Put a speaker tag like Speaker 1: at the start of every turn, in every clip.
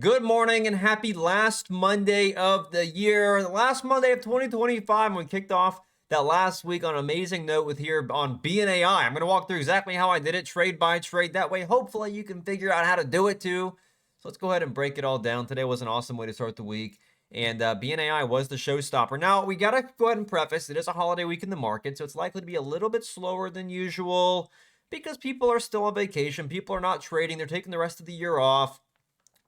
Speaker 1: Good morning and happy last Monday of the year, the last Monday of 2025. We kicked off that last week on an amazing note with here on BNAI. I'm going to walk through exactly how I did it trade by trade. That way, hopefully you can figure out how to do it too. So let's go ahead and break it all down. Today was an awesome way to start the week. And BNAI was the showstopper. Now, we got to go ahead and preface, it is a holiday week in the market, so it's likely to be a little bit slower than usual because people are still on vacation. People are not trading. They're taking the rest of the year off.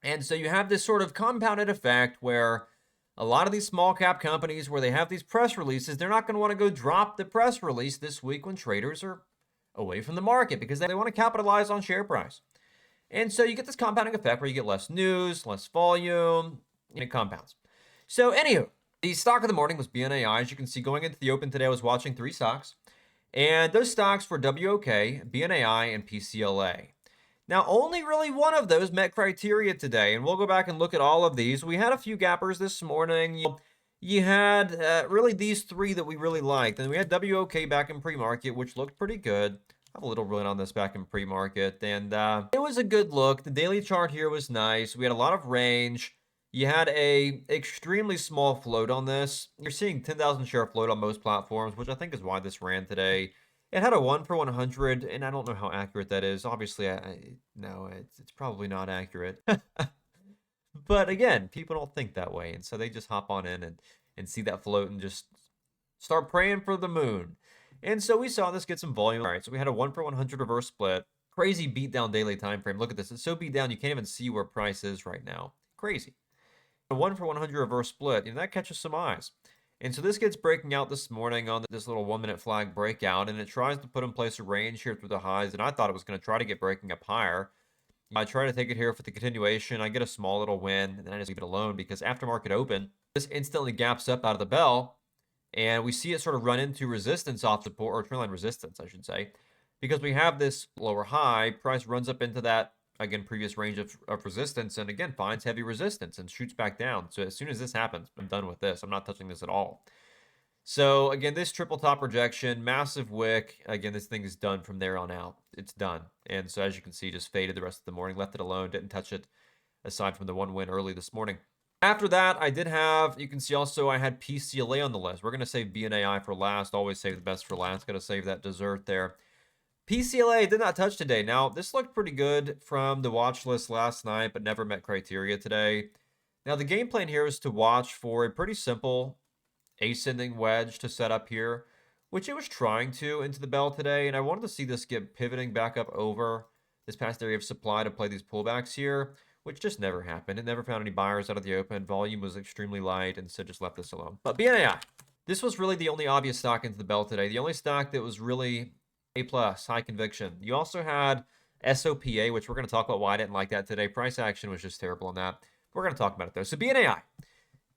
Speaker 1: And so you have this sort of compounded effect where a lot of these small cap companies where they have these press releases, they're not going to want to go drop the press release this week when traders are away from the market because they want to capitalize on share price. And so you get this compounding effect where you get less news, less volume, and it compounds. So anywho, the stock of the morning was BNAI. As you can see, going into the open today, I was watching three stocks. And those stocks were WOK, BNAI, and PCLA. Now, only really one of those met criteria today, and we'll go back and look at all of these. We had a few gappers this morning. You had really these three that we really liked. And we had WOK back in pre-market, which looked pretty good. I have a little run on this back in pre-market, and it was a good look. The daily chart here was nice. We had a lot of range. You had a extremely small float on this. You're seeing 10,000 share float on most platforms, which I think is why this ran today. It had a 1 for 100, and I don't know how accurate that is. Obviously, no, it's probably not accurate. But again, people don't think that way, and so they just hop on in and see that float and just start praying for the moon. And so we saw this get some volume. All right, so we had a 1 for 100 reverse split. Crazy beat down daily time frame. Look at this. It's so beat down, you can't even see where price is right now. Crazy. A 1 for 100 reverse split, that catches some eyes. And so this gets breaking out this morning on this little 1 minute flag breakout, and it tries to put in place a range here through the highs, and I thought it was going to try to get breaking up higher. I try to take it here for the continuation. I get a small little win, and then I just leave it alone because after market open, this instantly gaps up out of the bell, and we see it sort of run into resistance off support, or trendline resistance, I should say, because we have this lower high. Price runs up into that, again, previous range of resistance, and again, finds heavy resistance and shoots back down. So as soon as this happens, I'm done with this. I'm not touching this at all. So again, this triple top rejection, massive wick. Again, this thing is done from there on out. It's done. And so as you can see, just faded the rest of the morning, left it alone, didn't touch it aside from the one win early this morning. After that, I did have, you can see also I had PCLA on the list. We're going to save BNAI for last. Always save the best for last. Got to save that dessert there. PCLA did not touch today. Now, this looked pretty good from the watch list last night, but never met criteria today. Now, the game plan here is to watch for a pretty simple ascending wedge to set up here, which it was trying to into the bell today. And I wanted to see this get pivoting back up over this past area of supply to play these pullbacks here, which just never happened. It never found any buyers out of the open. Volume was extremely light, and so just left this alone. But BNAI, this was really the only obvious stock into the bell today. The only stock that was really A+, high conviction. You also had SOPA, which we're going to talk about why I didn't like that today. Price action was just terrible on that. We're going to talk about it though. So BNAI,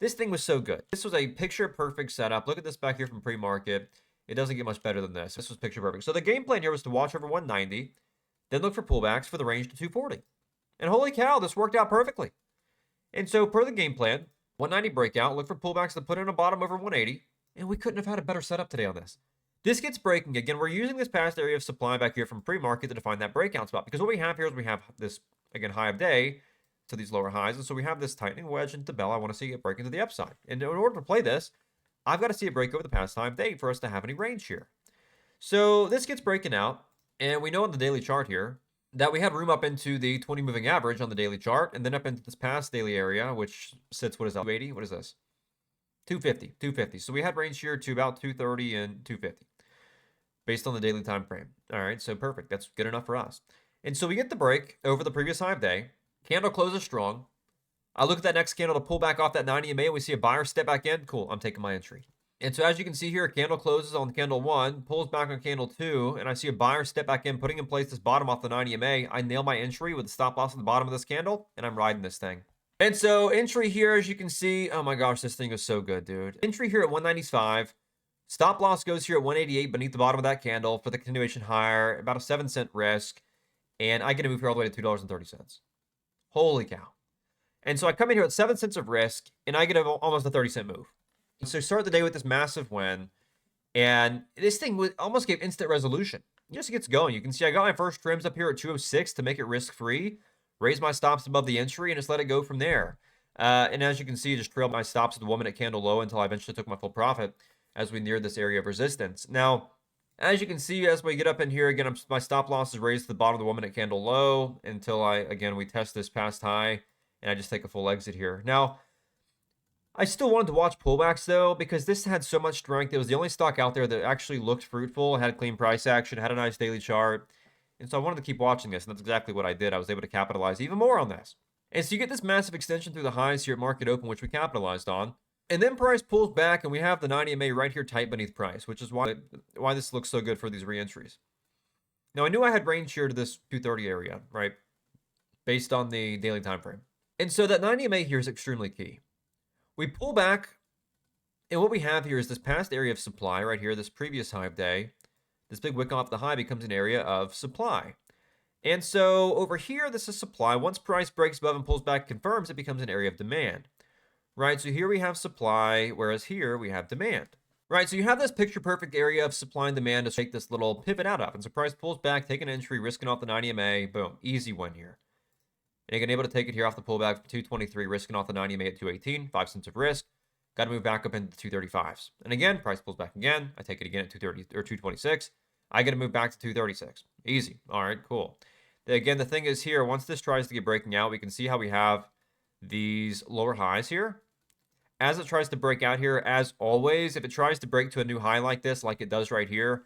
Speaker 1: this thing was so good. This was a picture perfect setup. Look at this back here from pre-market. It doesn't get much better than this. This was picture perfect. So the game plan here was to watch over 190, then look for pullbacks for the range to 240. And holy cow, this worked out perfectly. And so per the game plan, 190 breakout, look for pullbacks to put in a bottom over 180. And we couldn't have had a better setup today on this. This gets breaking. Again, we're using this past area of supply back here from pre-market to define that breakout spot. Because what we have here is we have this, again, high of day to these lower highs. And so we have this tightening wedge into the bell. I want to see it break into the upside. And in order to play this, I've got to see it break over the past time day for us to have any range here. So this gets breaking out. And we know on the daily chart here that we had room up into the 20 moving average on the daily chart. And then up into this past daily area, which sits, what is that, 280? What is this? 250. So we had range here to about 230 and 250. Based on the daily time frame. All right, so perfect. That's good enough for us. And so we get the break over the previous high of day. Candle closes strong. I look at that next candle to pull back off that 90 MA. We see a buyer step back in. Cool, I'm taking my entry. And so as you can see here, candle closes on candle 1, pulls back on candle 2, and I see a buyer step back in, putting in place this bottom off the 90 MA. I nail my entry with the stop loss at the bottom of this candle, and I'm riding this thing. And so entry here, as you can see, oh my gosh, this thing is so good, dude. Entry here at 195. Stop loss goes here at 188 beneath the bottom of that candle for the continuation higher, about a 7-cent risk. And I get to move here all the way to $2.30. Holy cow. And so I come in here at 7 cents of risk, and I get almost a 30-cent move. So start the day with this massive win. And this thing almost gave instant resolution. It just gets going. You can see I got my first trims up here at 206 to make it risk-free. raise my stops above the entry, and just let it go from there. And as you can see, just trailed my stops at the 1 minute candle low until I eventually took my full profit as we neared this area of resistance. Now, as you can see, as we get up in here, again, my stop loss is raised to the bottom of the 1 minute candle low until we test this past high, and I just take a full exit here. Now, I still wanted to watch pullbacks though, because this had so much strength. It was the only stock out there that actually looked fruitful, had clean price action, had a nice daily chart. And so I wanted to keep watching this, and that's exactly what I did. I was able to capitalize even more on this. And so you get this massive extension through the highs here at market open, which we capitalized on. And then price pulls back, and we have the 90 MA right here tight beneath price, which is why this looks so good for these re-entries. Now, I knew I had range here to this 230 area, right, based on the daily time frame. And so that 90 MA here is extremely key. We pull back, and what we have here is this past area of supply right here, this previous high of day. This big wick off the high becomes an area of supply. And so over here, this is supply. Once price breaks above and pulls back, confirms, it becomes an area of demand. Right, so here we have supply, whereas here we have demand. Right, so you have this picture perfect area of supply and demand to take this little pivot out of. And so price pulls back, take an entry, risking off the 90 MA, boom, easy win here. And again, able to take it here off the pullback from 223, risking off the 90 MA at 218, 5 cents of risk. Got to move back up into the 235s. And again, price pulls back again. I take it again at 230 or 226. I get to move back to 236. Easy. All right, cool. Again, the thing is here, once this tries to get breaking out, we can see how we have these lower highs here. As it tries to break out here, as always, if it tries to break to a new high like this, like it does right here,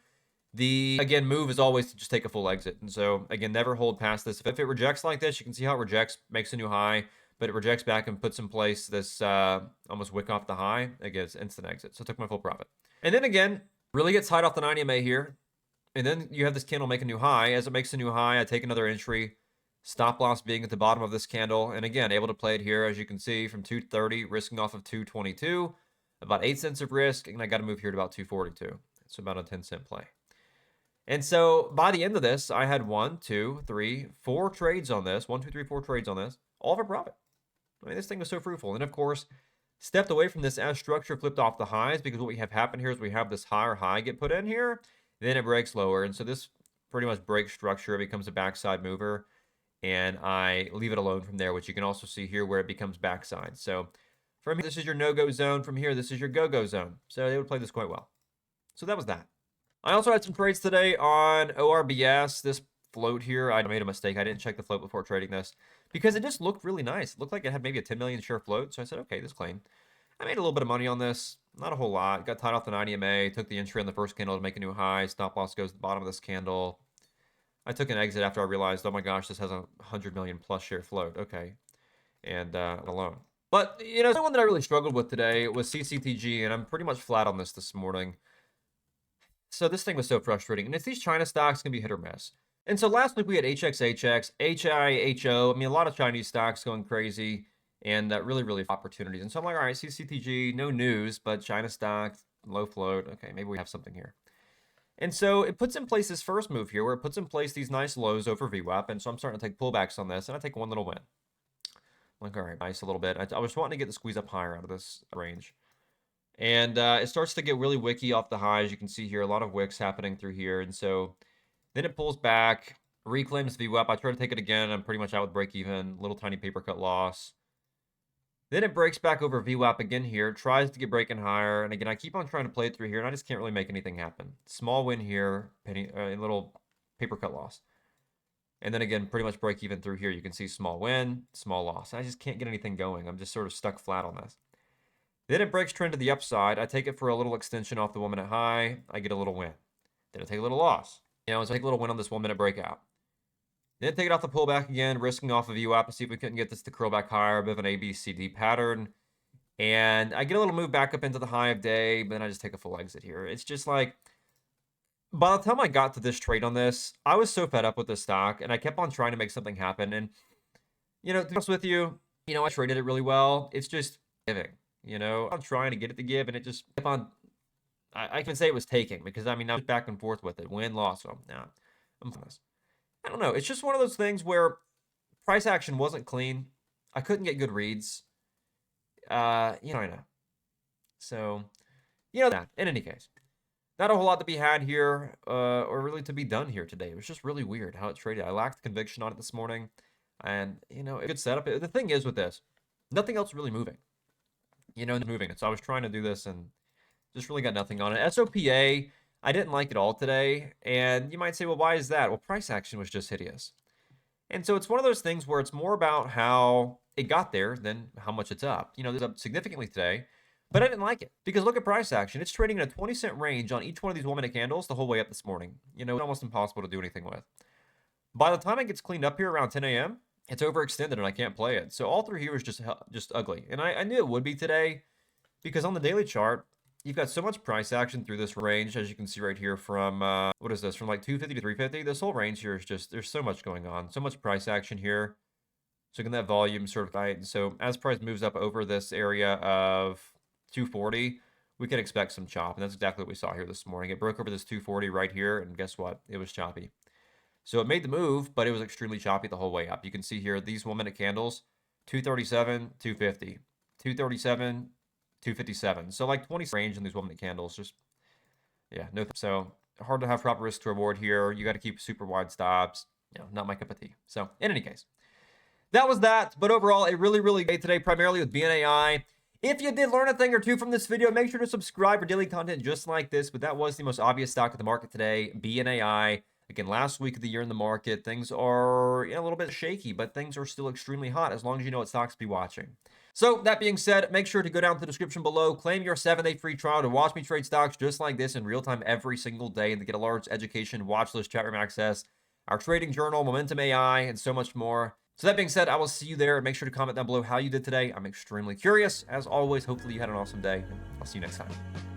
Speaker 1: the, again, move is always to just take a full exit. And so, again, never hold past this. If it rejects like this, you can see how it rejects, makes a new high, but it rejects back and puts in place this almost wick off the high. Again, it's instant exit. So I took my full profit. And then again, really gets tight off the 90 MA here. And then you have this candle make a new high. As it makes a new high, I take another entry. Stop loss being at the bottom of this candle. And again, able to play it here, as you can see, from 230, risking off of 222. About 8 cents of risk. And I got to move here to about 242. It's about a 10-cent play. And so by the end of this, I had 1, 2, 3, 4 trades on this. 1, 2, 3, 4 trades on this. All for profit. I mean, this thing was so fruitful. And of course, stepped away from this as structure flipped off the highs, because what we have happen here is we have this higher high get put in here. Then it breaks lower. And so this pretty much breaks structure. It becomes a backside mover. And I leave it alone from there, which you can also see here where it becomes backside. So from here, this is your no-go zone. From here, this is your go-go zone. So they would play this quite well. So that was that. I also had some trades today on ORBS. This float here, I made a mistake. I didn't check the float before trading this because it just looked really nice. It looked like it had maybe a 10 million share float. So I said, okay, this claim. I made a little bit of money on this. Not a whole lot. Got tied off the 90 MA. Took the entry on the first candle to make a new high. Stop loss goes to the bottom of this candle. I took an exit after I realized, oh my gosh, this has a 100 million plus share float. Okay. And alone. But, you know, the one that I really struggled with today was CCTG, and I'm pretty much flat on this morning. So this thing was so frustrating. And it's these China stocks can be hit or miss. And so last week we had HXHX, HIHO. I mean, a lot of Chinese stocks going crazy and really opportunities. And so I'm like, all right, CCTG, no news, but China stocks, low float. Okay, maybe we have something here. And so it puts in place this first move here where it puts in place these nice lows over VWAP. And so I'm starting to take pullbacks on this, and I take one little win. I'm like, all right, nice a little bit. I was wanting to get the squeeze up higher out of this range. And it starts to get really wicky off the highs. You can see here a lot of wicks happening through here. And so then it pulls back, reclaims VWAP. I try to take it again. I'm pretty much out with break even, little tiny paper cut loss. Then it breaks back over VWAP again here, tries to get breaking higher. And again, I keep on trying to play it through here, and I just can't really make anything happen. Small win here, little paper cut loss. And then again, pretty much break even through here. You can see small win, small loss. I just can't get anything going. I'm just sort of stuck flat on this. Then it breaks trend to the upside. I take it for a little extension off the 1 minute high. I get a little win. Then I take a little loss. So I take a little win on this 1 minute breakout. Then take it off the pullback again, risking off of VWAP to see if we couldn't get this to curl back higher, a bit of an ABCD pattern. And I get a little move back up into the high of day, but then I just take a full exit here. It's just like, by the time I got to this trade on this, I was so fed up with this stock, and I kept on trying to make something happen. And, to be honest with you, I traded it really well. It's just giving, I'm trying to get it to give, and it just kept on. I can say it was taking, because, I was back and forth with it. Win, loss. So, now I'm on this. I don't know. It's just one of those things where price action wasn't clean. I couldn't get good reads. I know. So, that. In any case, not a whole lot to be had here, or really to be done here today. It was just really weird how it traded. I lacked conviction on it this morning. And, you know, a good setup. The thing is with this, nothing else really moving. You know, moving it. So I was trying to do this and just really got nothing on it. SOPA, I didn't like it all today. And you might say, well, why is that? Well, price action was just hideous. And so it's one of those things where it's more about how it got there than how much it's up. You know, it's up significantly today, but I didn't like it because look at price action. It's trading in a 20-cent range on each one of these 1-minute candles the whole way up this morning. You know, it's almost impossible to do anything with. By the time it gets cleaned up here around 10 a.m., it's overextended and I can't play it. So all through here is just ugly. And I knew it would be today because on the daily chart, you've got so much price action through this range, as you can see right here from, what is this, from like 250 to 350. This whole range here is just, there's so much going on, so much price action here. So again, that volume sort of right. And so as price moves up over this area of 240, we can expect some chop. And that's exactly what we saw here this morning. It broke over this 240 right here, and guess what? It was choppy. So it made the move, but it was extremely choppy the whole way up. You can see here, these 1-minute candles, 237, 250, 237, 257. So like 20 range in these 1-minute candles. Just, yeah, no. So hard to have proper risk to reward here. You got to keep super wide stops. You know, not my cup of tea. So in any case, that was that. But overall, a really, really great today, primarily with BNAI. If you did learn a thing or two from this video, make sure to subscribe for daily content just like this. But that was the most obvious stock of the market today, BNAI. Again, last week of the year in the market, things are a little bit shaky, but things are still extremely hot as long as you know what stocks to be watching. So that being said, make sure to go down to the description below, claim your 7-day free trial to watch me trade stocks just like this in real time every single day and to get a large education, watch list, chat room access, our trading journal, Momentum AI, and so much more. So that being said, I will see you there. Make sure to comment down below how you did today. I'm extremely curious. As always, hopefully you had an awesome day. I'll see you next time.